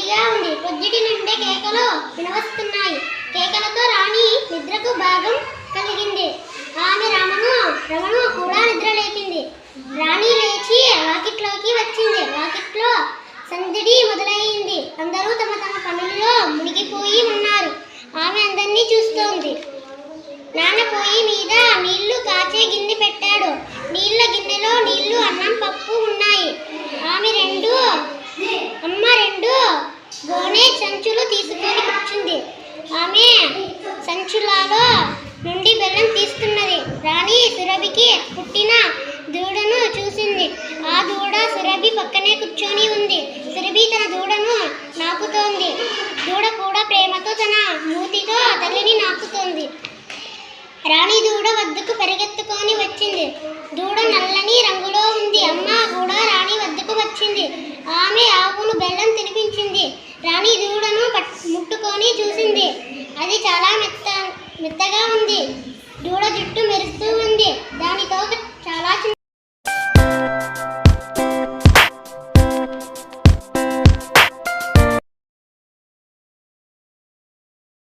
హాయిగా ఉంది. పొద్దుటి నుండే కేకలు వినవస్తున్నాయి. కేకలతో రాణి నిద్రకు భాగం కలిగింది. ఆమె రమను కూడా నిద్రలేపింది. రాణి లేచి వాకిట్లోకి వచ్చింది. వాకిట్లో సందడి మొదలైంది. అందరూ తమ తమ పనుల్లో మునిగిపోయి ఉన్నారు. ఆమె అందరినీ చూస్తోంది. నాన్న పొయ్యి మీద నీళ్లు కాచే గిన్నె పెట్టాడు. నీళ్ల గిన్నెలో నీళ్లు, అన్నం, పప్పు ఉన్నాయి. అమ్మ రెండు గోనె సంచులు తీసుకొని కూర్చుంది. ఆమె సంచులలో నుండి బెల్లం తీస్తున్నది. రాణి సురభికి పుట్టిన దూడను చూసింది. ఆ దూడ సురభి పక్కనే కూర్చొని ఉంది. సురభి తన దూడను నాకుతోంది. దూడ కూడా ప్రేమతో తన మూతితో తల్లిని నాకుతోంది. రాణి దూడ వద్దకు పరిగెత్తుకొని వచ్చింది. దూడ నల్లని రంగులో ఉంది. అమ్మ కూడా రాణి వద్దకు వచ్చింది. ఆమె ఆవును బెల్లం తినిపించింది. రాణి దూడను ముట్టుకొని చూసింది. అది చాలా మెత్తగా ఉంది. దూడ జుట్టు మెరుస్తూ ఉంది. దానితో చాలా